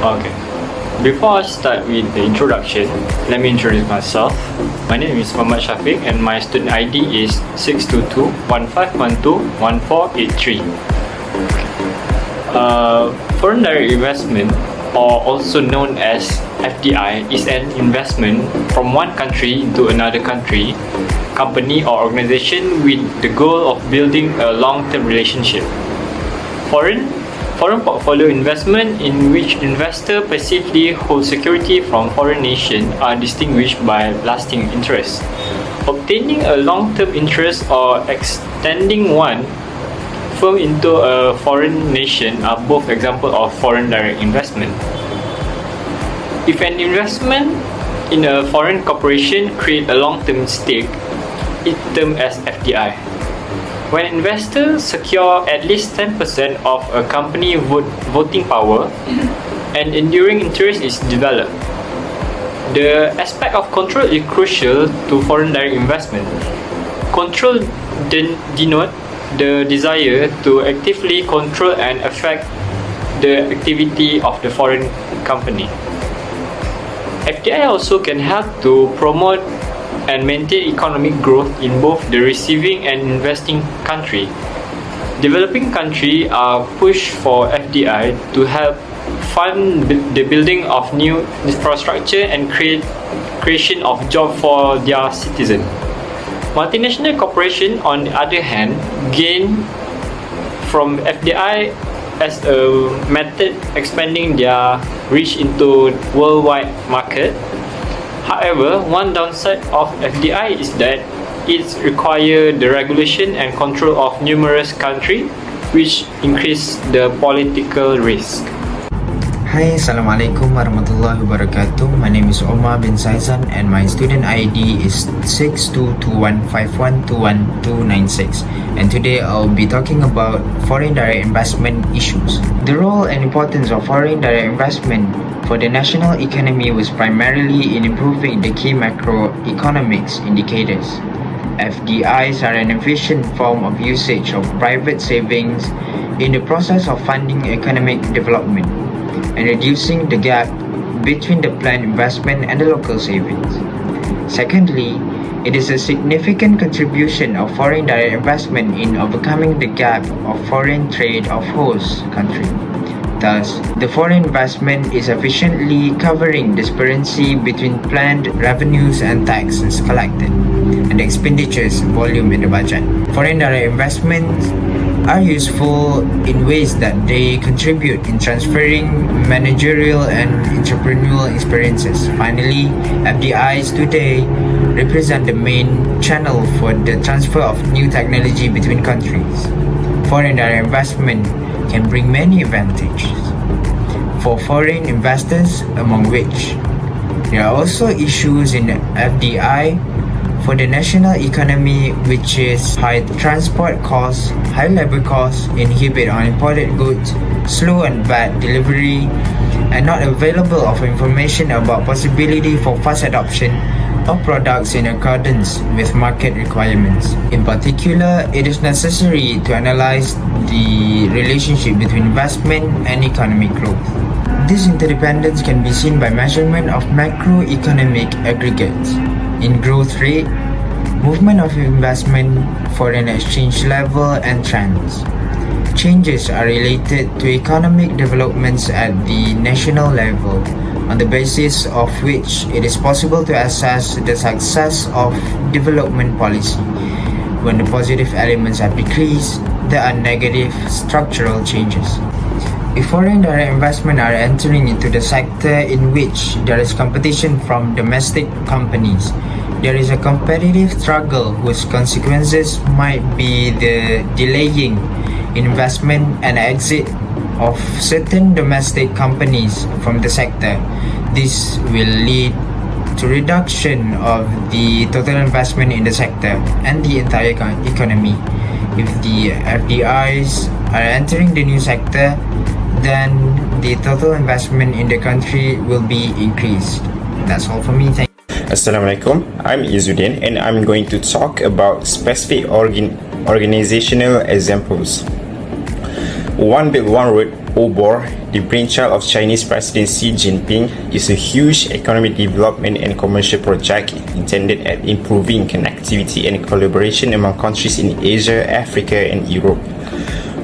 Okay. Before I start with the introduction, let me introduce myself. My name is Muhammad Shafiq and my student ID is 622-1512-1483. Foreign direct investment, or also known as FDI, is an investment from one country into another country, company or organization with the goal of building a long-term relationship. Foreign portfolio investment, in which investor passively hold security from foreign nation, are distinguished by lasting interest. Obtaining a long-term interest or extending one firm into a foreign nation are both examples of foreign direct investment. If an investment in a foreign corporation create a long-term stake, it's termed as FDI. When investors secure at least 10% of a company voting power, and enduring interest is developed. The aspect of control is crucial to foreign direct investment. Control denotes the desire to actively control and affect the activity of the foreign company. FDI also can help to promote and maintain economic growth in both the receiving and investing country. Developing countries are pushed for FDI to help fund the building of new infrastructure and creation of jobs for their citizens. Multinational corporations, on the other hand, gain from FDI as a method expanding their reach into worldwide market. However, one downside of FDI is that it requires the regulation and control of numerous countries, which increase the political risk. Hi, Assalamualaikum warahmatullahi wabarakatuh. My name is Omar bin Saizan and my student ID is 6221512196. And today I'll be talking about foreign direct investment issues. The role and importance of foreign direct investment for the national economy was primarily in improving the key macroeconomics indicators. FDIs are an efficient form of usage of private savings in the process of funding economic development and reducing the gap between the planned investment and the local savings. Secondly, it is a significant contribution of foreign direct investment in overcoming the gap of foreign trade of host country. Thus, the foreign investment is efficiently covering disparity between planned revenues and taxes collected and the expenditures volume in the budget. Foreign direct investments are useful in ways that they contribute in transferring managerial and entrepreneurial experiences. Finally, FDIs today represent the main channel for the transfer of new technology between countries. Foreign direct investment can bring many advantages for foreign investors, among which there are also issues in FDI for the national economy, which is high transport costs, high labor costs, inhibit on imported goods, slow and bad delivery, and not available of information about possibility for fast adoption of products in accordance with market requirements. In particular, it is necessary to analyze the relationship between investment and economic growth. This interdependence can be seen by measurement of macroeconomic aggregates in growth rate, movement of investment, foreign exchange level, and trends. Changes are related to economic developments at the national level, on the basis of which it is possible to assess the success of development policy. When the positive elements have decreased, there are negative structural changes. If foreign direct investment are entering into the sector in which there is competition from domestic companies, there is a competitive struggle whose consequences might be the delaying investment and exit of certain domestic companies from the sector. This will lead to reduction of the total investment in the sector and the entire economy. If the FDIs are entering the new sector, then the total investment in the country will be increased. That's all for me. Thank you. Assalamualaikum, I'm Izzuddin and I'm going to talk about specific organizational examples. One Belt One Road, OBOR, the brainchild of Chinese President Xi Jinping, is a huge economic development and commercial project intended at improving connectivity and collaboration among countries in Asia, Africa, and Europe.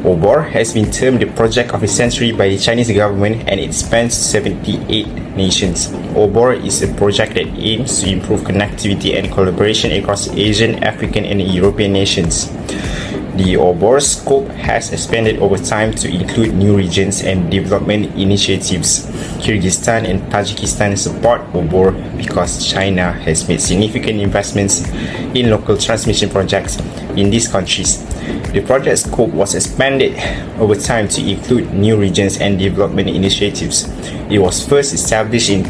OBOR has been termed the project of the century by the Chinese government, and it spans 78 nations. OBOR is a project that aims to improve connectivity and collaboration across Asian, African, and European nations. The OBOR scope has expanded over time to include new regions and development initiatives. Kyrgyzstan and Tajikistan support OBOR because China has made significant investments in local transmission projects in these countries. The project scope was expanded over time to include new regions and development initiatives. It was first established in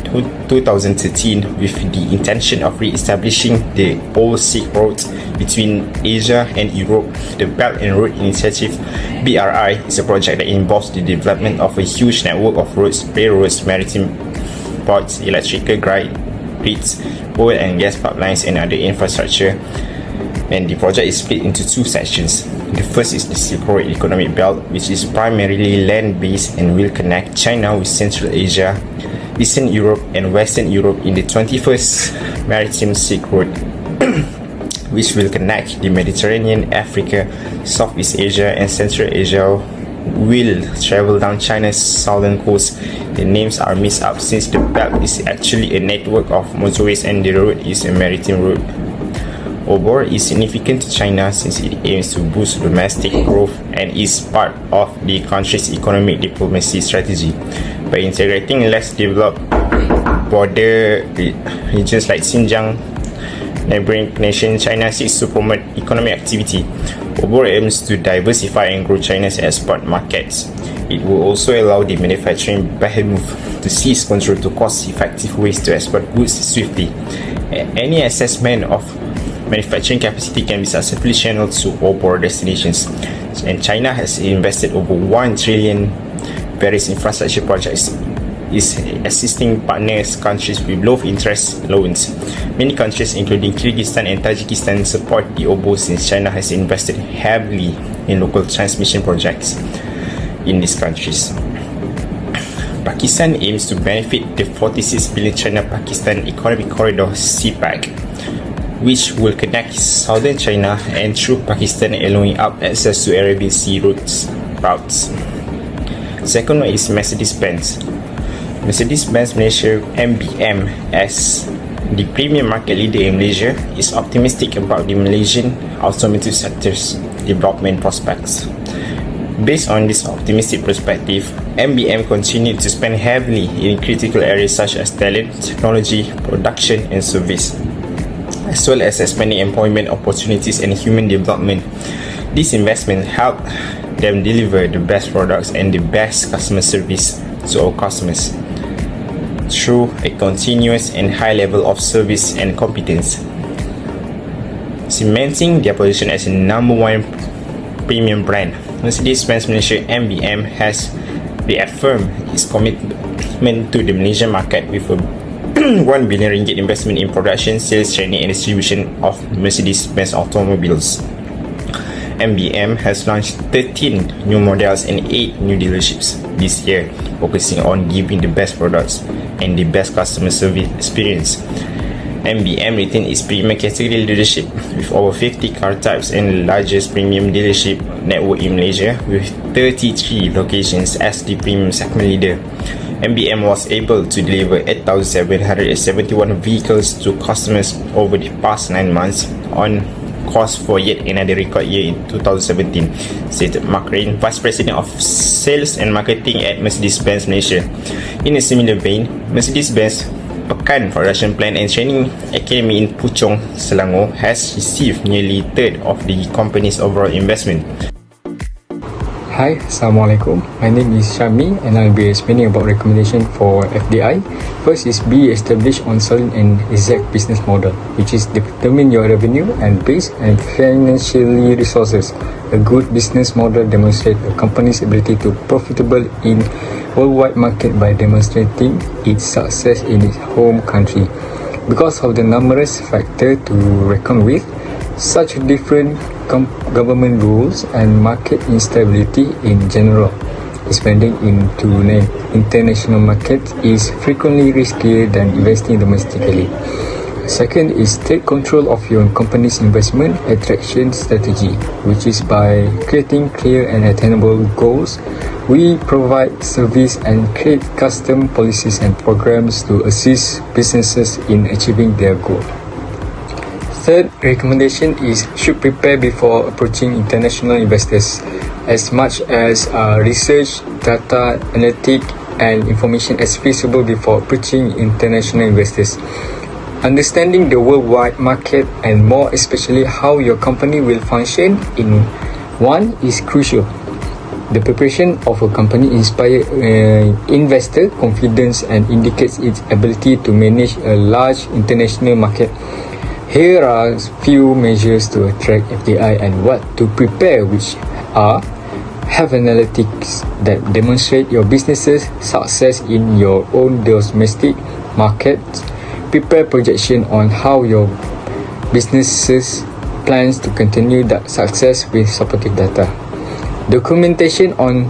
2013 with the intention of re-establishing the old Silk Road between Asia and Europe. The Belt and Road Initiative (BRI) is a project that involves the development of a huge network of roads, railroads, maritime ports, electrical grids, oil and gas pipelines, and other infrastructure. And the project is split into two sections. The first is the Silk Road Economic Belt, which is primarily land-based and will connect China with Central Asia, Eastern Europe, and Western Europe in the 21st Maritime Silk Road, which will connect the Mediterranean, Africa, Southeast Asia, and Central Asia. Will travel down China's southern coast. The names are mixed up since the belt is actually a network of motorways and the road is a maritime road. OBOR is significant to China since it aims to boost domestic growth and is part of the country's economic diplomacy strategy. By integrating less developed border regions like Xinjiang, neighboring nation, China seeks to promote economic activity. OBOR aims to diversify and grow China's export markets. It will also allow the manufacturing behemoth to seize control to cost-effective ways to export goods swiftly. Any assessment of manufacturing capacity can be successfully channeled to OBOR destinations, and China has invested over 1 trillion various infrastructure projects, is assisting partners countries with low interest loans. Many countries including Kyrgyzstan and Tajikistan support the OBOR since China has invested heavily in local transmission projects in these countries. Pakistan aims to benefit the 46 billion China-Pakistan Economic Corridor (CPEC), which will connect southern China and through Pakistan, allowing up access to Arabian Sea routes. Second one is Mercedes-Benz. Mercedes-Benz Malaysia (MBM), as the premium market leader in Malaysia, is optimistic about the Malaysian automotive sector's development prospects. Based on this optimistic perspective, MBM continued to spend heavily in critical areas such as talent, technology, production, and service, as well as expanding employment opportunities and human development. These investments help them deliver the best products and the best customer service to our customers through a continuous and high level of service and competence, cementing their position as a number one premium brand. Mercedes-Benz Malaysia (MBM) has reaffirmed its commitment to the Malaysian market with a 1 billion ringgit investment in production, sales, training, and distribution of Mercedes-Benz automobiles. MBM has launched 13 new models and 8 new dealerships this year, focusing on giving the best products and the best customer service experience. MBM retained its premium category leadership with over 50 car types and the largest premium dealership network in Malaysia with 33 locations as the premium segment leader. MBM was able to deliver 8,771 vehicles to customers over the past 9 months, on course for yet another record year in 2017, stated Mark Rain, Vice President of Sales and Marketing at Mercedes-Benz Malaysia. In a similar vein, Mercedes-Benz Pekan Production Plan and Training Academy in Puchong, Selangor has received nearly a third of the company's overall investment. Hi, Assalamualaikum. My name is Syami and I'll be explaining about recommendation for FDI. First is be established on solid and exact business model, which is determine your revenue and base and financially resources. A good business model demonstrates a company's ability to profitable in worldwide market by demonstrating its success in its home country. Because of the numerous factors to reckon with, such different government rules and market instability in general. Expanding into international markets is frequently riskier than investing domestically. Second is take control of your company's investment attraction strategy, which is by creating clear and attainable goals. We provide service and create custom policies and programs to assist businesses in achieving their goal. Third recommendation is should prepare before approaching international investors. As much as research, data, analytics, and information as feasible before approaching international investors. Understanding the worldwide market and more especially how your company will function in one is crucial. The preparation of a company inspires investor confidence and indicates its ability to manage a large international market. Here are a few measures to attract FDI and what to prepare, which are: have analytics that demonstrate your business's success in your own domestic market. Prepare projection on how your business's plans to continue that success with supportive data. Documentation on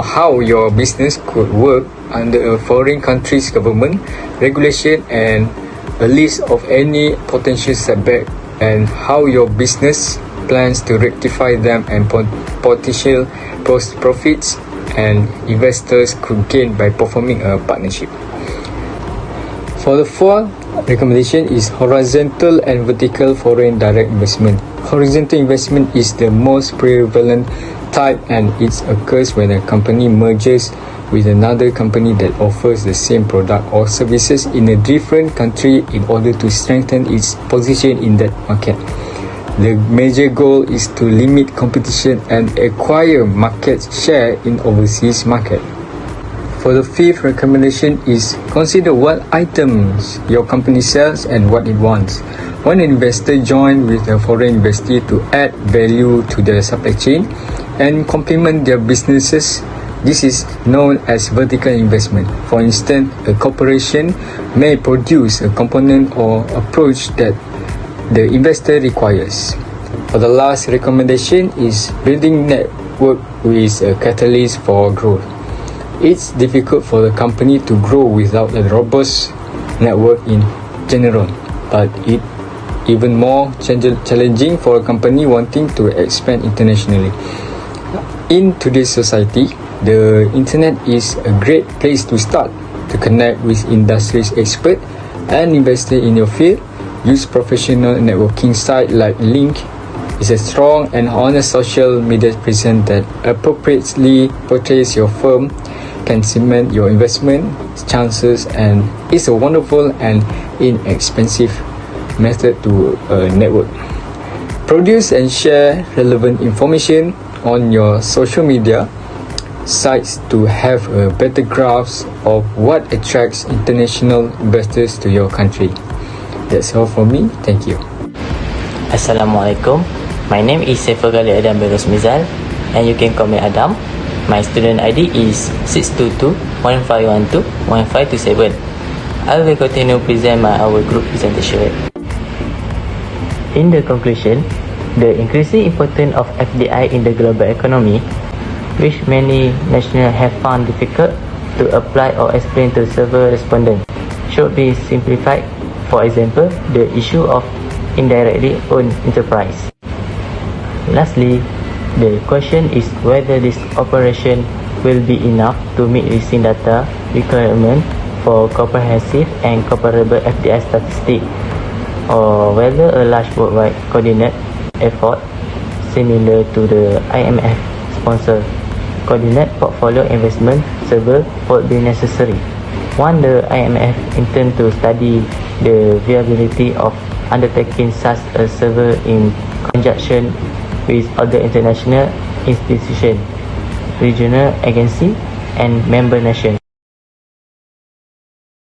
how your business could work under a foreign country's government regulation and a list of any potential setback and how your business plans to rectify them and potential profits and investors could gain by performing a partnership. For the fourth recommendation is horizontal and vertical foreign direct investment. Horizontal investment is the most prevalent type and it occurs when a company merges with another company that offers the same product or services in a different country in order to strengthen its position in that market. The major goal is to limit competition and acquire market share in overseas market. For the fifth recommendation is consider what items your company sells and what it wants. When an investor joins with a foreign investor to add value to the supply chain and complement their businesses, this is known as vertical investment. For instance, a corporation may produce a component or approach that the investor requires. For the last recommendation is building network with a catalyst for growth. It's difficult for the company to grow without a robust network in general, but it even more challenging for a company wanting to expand internationally. In today's society, the internet is a great place to start to connect with industry experts and investors in your field. Use professional networking sites like Link. Is a strong and honest social media presence that appropriately portrays your firm, can cement your investment chances, and is a wonderful and inexpensive method to network. Produce and share relevant information on your social media sites to have a better grasp of what attracts international investors to your country. That's all for me. Thank you. Assalamualaikum. My name is Saiful Gali Adam Beros Mizal and you can call me Adam. My student ID is 622-1512-1527. I will continue present our group presentation. In the conclusion, the increasing importance of FDI in the global economy, which many nationals have found difficult to apply or explain to several respondents, should be simplified. For example, the issue of indirectly owned enterprise. Lastly, the question is whether this operation will be enough to meet listing data requirement for comprehensive and comparable FDI statistics, or whether a large worldwide coordinate effort similar to the IMF sponsor coordinate portfolio investment survey would be necessary. One, the IMF intend to study the viability of undertaking such a survey in conjunction with other international institutions, regional agencies, and member nations.